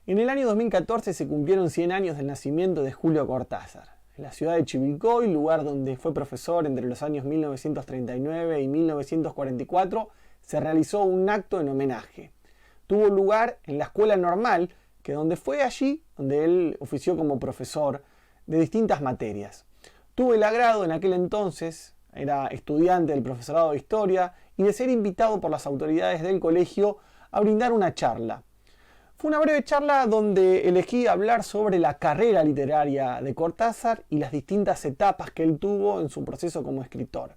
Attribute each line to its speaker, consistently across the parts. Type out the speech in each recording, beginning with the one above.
Speaker 1: En el año 2014 se cumplieron 100 años del nacimiento de Julio Cortázar. En la ciudad de Chivilcoy, lugar donde fue profesor entre los años 1939 y 1944, se realizó un acto en homenaje. Tuvo lugar en la Escuela Normal, que donde fue allí donde él ofició como profesor de distintas materias. Tuve el agrado en aquel entonces, era estudiante del profesorado de Historia, y de ser invitado por las autoridades del colegio a brindar una charla. Fue una breve charla donde elegí hablar sobre la carrera literaria de Cortázar y las distintas etapas que él tuvo en su proceso como escritor.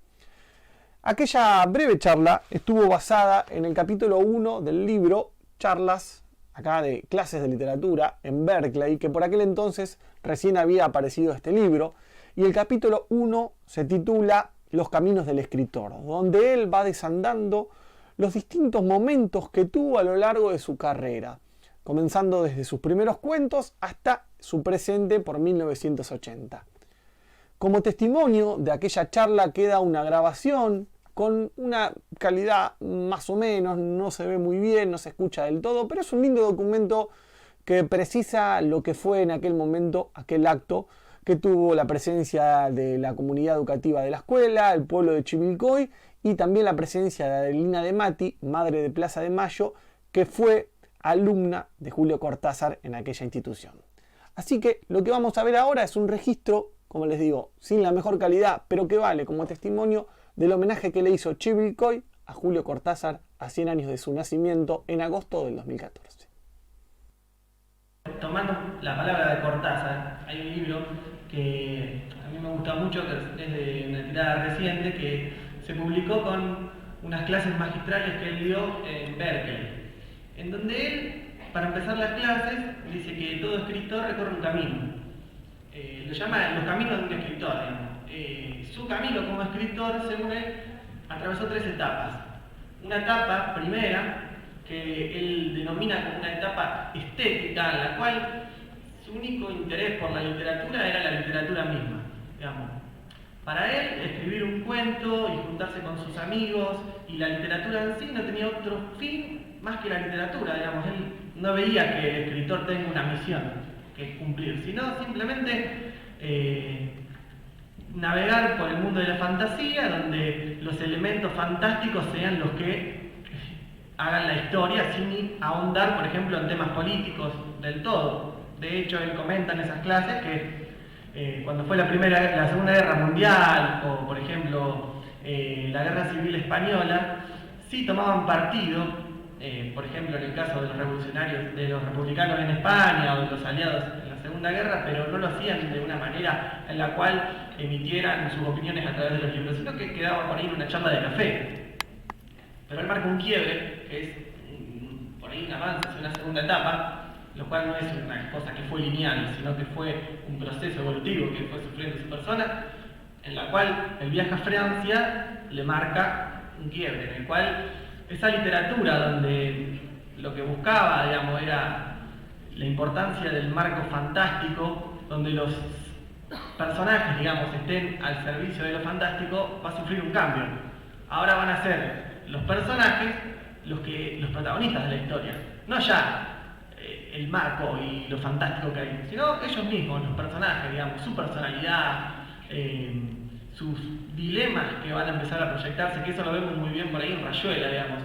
Speaker 1: Aquella breve charla estuvo basada en el capítulo 1 del libro Charlas, acá de clases de literatura, en Berkeley, que por aquel entonces recién había aparecido este libro, y el capítulo 1 se titula Los caminos del escritor, donde él va desandando los distintos momentos que tuvo a lo largo de su carrera, comenzando desde sus primeros cuentos hasta su presente por 1980. Como testimonio de aquella charla queda una grabación con una calidad más o menos, no se ve muy bien, no se escucha del todo, pero es un lindo documento que precisa lo que fue en aquel momento, aquel acto que tuvo la presencia de la comunidad educativa de la escuela, el pueblo de Chivilcoy y también la presencia de Adelina de Mati, madre de Plaza de Mayo, que fue alumna de Julio Cortázar en aquella institución. Así que lo que vamos a ver ahora es un registro, como les digo, sin la mejor calidad, pero que vale como testimonio del homenaje que le hizo Chivilcoy a Julio Cortázar a 100 años de su nacimiento en agosto del 2014.
Speaker 2: Tomando la palabra de Cortázar, hay un libro que a mí me gusta mucho, que es de una tirada reciente, que se publicó con unas clases magistrales que él dio en Berkeley, en donde él, para empezar las clases, dice que todo escritor recorre un camino. Lo llama los caminos de un escritor, digamos. Su camino como escritor, según él, atravesó 3 etapas. Una etapa primera, que él denomina como una etapa estética, en la cual su único interés por la literatura era la literatura misma, digamos. Para él, escribir un cuento y juntarse con sus amigos y la literatura en sí no tenía otro fin más que la literatura, digamos. Él no veía que el escritor tenga una misión que cumplir, sino simplemente navegar por el mundo de la fantasía, donde los elementos fantásticos sean los que hagan la historia sin ahondar, por ejemplo, en temas políticos del todo. De hecho, él comenta en esas clases que cuando fue la Segunda Guerra Mundial, o por ejemplo la Guerra Civil Española, sí tomaban partido, por ejemplo en el caso de los revolucionarios, de los republicanos en España o de los aliados en la Segunda Guerra, pero no lo hacían de una manera en la cual emitieran sus opiniones a través de los libros, sino que quedaba por ahí en una charla de café. Pero él marca un quiebre, que es por ahí un avance hacia una segunda etapa, lo cual no es una cosa que fue lineal, sino que fue un proceso evolutivo que fue sufriendo su persona, en la cual el viaje a Francia le marca un quiebre, en el cual esa literatura donde lo que buscaba, digamos, era la importancia del marco fantástico, donde los personajes, digamos, estén al servicio de lo fantástico, va a sufrir un cambio. Ahora van a ser los personajes los protagonistas de la historia, no ya el marco y lo fantástico que hay, sino ellos mismos, los personajes, digamos, su personalidad, sus dilemas que van a empezar a proyectarse, que eso lo vemos muy bien por ahí en Rayuela, digamos,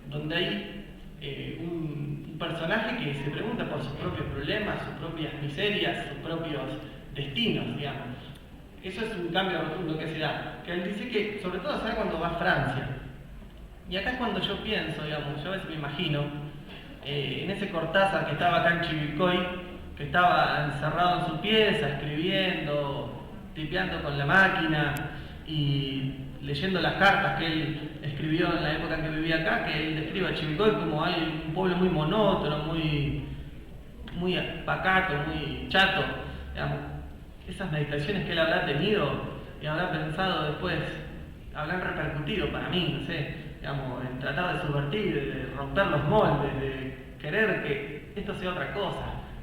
Speaker 2: donde hay un personaje que se pregunta por sus propios problemas, sus propias miserias, sus propios destinos, digamos. Eso es un cambio rotundo que se da, que él dice que sobre todo se da cuando va a Francia. Y acá es cuando yo pienso, digamos, yo a veces me imagino en ese Cortázar que estaba acá en Chivilcoy, que estaba encerrado en su pieza, escribiendo, tipeando con la máquina y leyendo las cartas que él escribió en la época en que vivía acá, que él describe a Chivilcoy como un pueblo muy monótono, muy pacato, muy chato, digamos. Esas meditaciones que él habrá tenido y habrá pensado después, habrán repercutido para mí, no sé, digamos, en tratar de subvertir, de romper los moldes, de querer que esto sea otra cosa.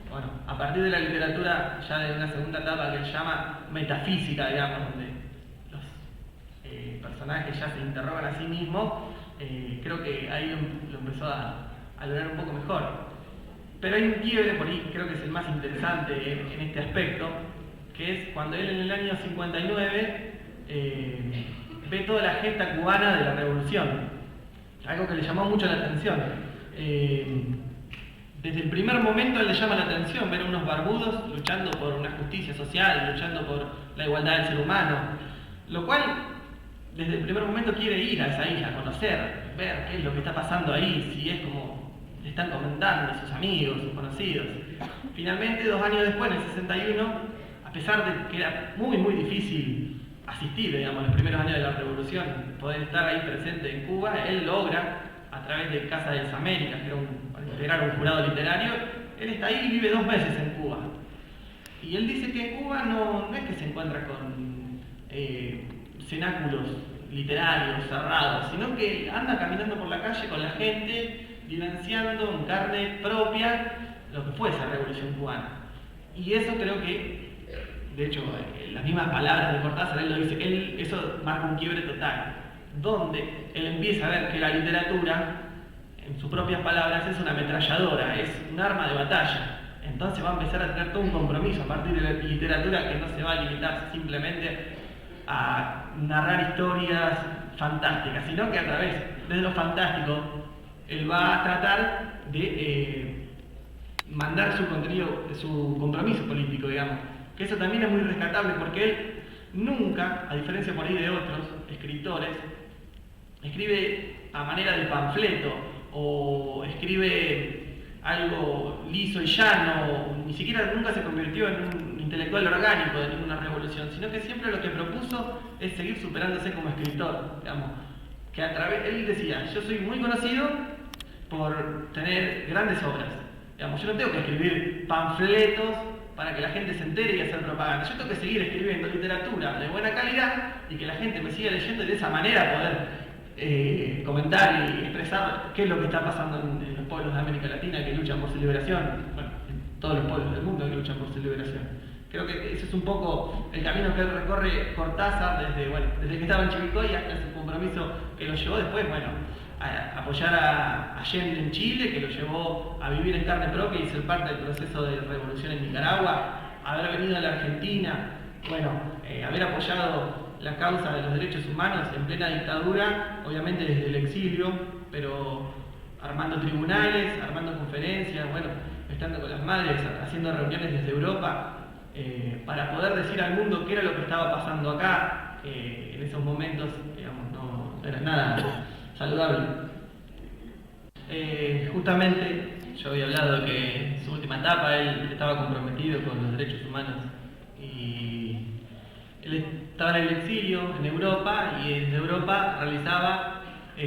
Speaker 2: Bueno, a partir de la literatura ya de una segunda etapa que él llama metafísica, digamos, donde los personajes ya se interrogan a sí mismos, creo que ahí lo empezó a lograr un poco mejor. Pero hay un quiebre por ahí, creo que es el más interesante en este aspecto, que es cuando él en el año 59 ve toda la gesta cubana de la revolución, algo que le llamó mucho la atención. Desde el primer momento él le llama la atención ver a unos barbudos luchando por una justicia social, luchando por la igualdad del ser humano, lo cual desde el primer momento quiere ir a esa isla, conocer, ver qué es lo que está pasando ahí, si es como le están comentando sus amigos, sus conocidos. Finalmente, 2 años después, en el 61, a pesar de que era muy difícil asistir, digamos, los primeros años de la revolución, poder estar ahí presente en Cuba, él logra, a través de Casa de las Américas, que era para integrar un jurado literario, él está ahí y vive 2 meses en Cuba. Y él dice que en Cuba no es que se encuentra con cenáculos literarios cerrados, sino que anda caminando por la calle con la gente, vivenciando en carne propia lo que fue esa revolución cubana. Y eso creo que, de hecho, las mismas palabras de Cortázar, él lo dice, eso marca un quiebre total, donde él empieza a ver que la literatura, en sus propias palabras, es una ametralladora, es un arma de batalla. Entonces va a empezar a tener todo un compromiso a partir de la literatura que no se va a limitar simplemente a narrar historias fantásticas, sino que a través de lo fantástico él va a tratar de mandar su contenido, su compromiso político, digamos. Que eso también es muy rescatable porque él nunca, a diferencia por ahí de otros escritores, escribe a manera de panfleto o escribe algo liso y llano, ni siquiera nunca se convirtió en un intelectual orgánico de ninguna revolución, sino que siempre lo que propuso es seguir superándose como escritor, digamos, que a través, él decía, yo soy muy conocido por tener grandes obras, digamos, yo no tengo que escribir panfletos para que la gente se entere y hacer propaganda, yo tengo que seguir escribiendo literatura de buena calidad y que la gente me siga leyendo y de esa manera poder comentar y expresar qué es lo que está pasando en los pueblos de América Latina que luchan por su liberación, bueno, en todos los pueblos del mundo que luchan por su liberación. Creo que ese es un poco el camino que él recorre Cortázar desde que estaba en Chivilcoy hasta su compromiso que lo llevó después, bueno, a apoyar a Allende en Chile, que lo llevó a vivir en carne propia y ser parte del proceso de revolución en Nicaragua, haber venido a la Argentina, bueno, haber apoyado la causa de los derechos humanos en plena dictadura, obviamente desde el exilio, pero armando tribunales, armando conferencias, bueno, estando con las madres, haciendo reuniones desde Europa, para poder decir al mundo qué era lo que estaba pasando acá, en esos momentos, digamos, no era nada saludable. Justamente, yo había hablado de que en su última etapa él estaba comprometido con los derechos humanos y él estaba en el exilio, en Europa, y desde Europa realizaba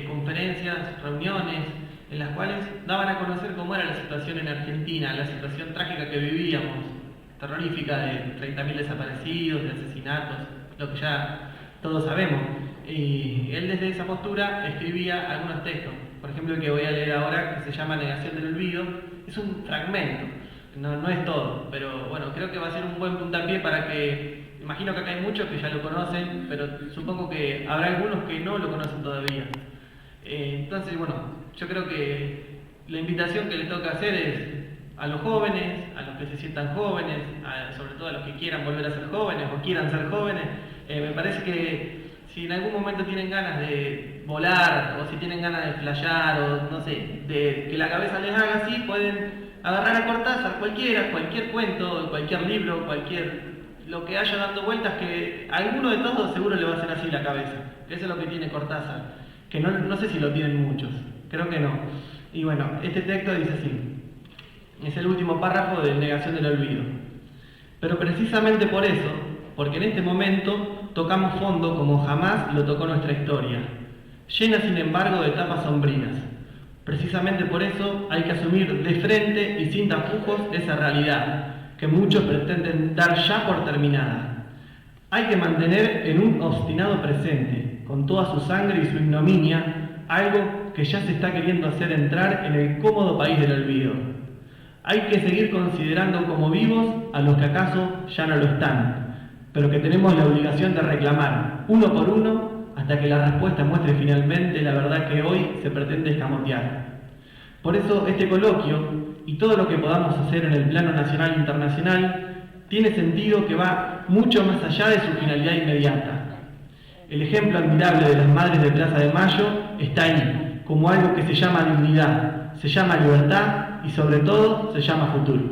Speaker 2: conferencias, reuniones, en las cuales daban a conocer cómo era la situación en Argentina, la situación trágica que vivíamos, terrorífica de 30.000 desaparecidos, de asesinatos, lo que ya todos sabemos. Y él desde esa postura escribía algunos textos. Por ejemplo, el que voy a leer ahora, que se llama Negación del Olvido, es un fragmento, no es todo, pero bueno, creo que va a ser un buen puntapié para que... Imagino que acá hay muchos que ya lo conocen, pero supongo que habrá algunos que no lo conocen todavía. Entonces, bueno, yo creo que la invitación que les toca hacer es a los jóvenes, a los que se sientan jóvenes, sobre todo a los que quieran volver a ser jóvenes o quieran ser jóvenes. Me parece que si en algún momento tienen ganas de volar o si tienen ganas de flashear o no sé, de que la cabeza les haga así, pueden agarrar a Cortázar, cualquier cuento, cualquier libro, lo que haya dando vueltas, que a alguno de todos seguro le va a hacer así la cabeza. Eso es lo que tiene Cortázar, que no sé si lo tienen muchos, creo que no. Y bueno, este texto dice así, es el último párrafo de Negación del Olvido. Pero precisamente por eso, porque en este momento tocamos fondo como jamás lo tocó nuestra historia, llena sin embargo de etapas sombrías. Precisamente por eso hay que asumir de frente y sin tapujos esa realidad, que muchos pretenden dar ya por terminada. Hay que mantener en un obstinado presente, con toda su sangre y su ignominia, algo que ya se está queriendo hacer entrar en el cómodo país del olvido. Hay que seguir considerando como vivos a los que acaso ya no lo están, pero que tenemos la obligación de reclamar, uno por uno, hasta que la respuesta muestre finalmente la verdad que hoy se pretende escamotear. Por eso este coloquio y todo lo que podamos hacer en el plano nacional e internacional tiene sentido que va mucho más allá de su finalidad inmediata. El ejemplo admirable de las madres de Plaza de Mayo está ahí, como algo que se llama dignidad, se llama libertad y sobre todo se llama futuro.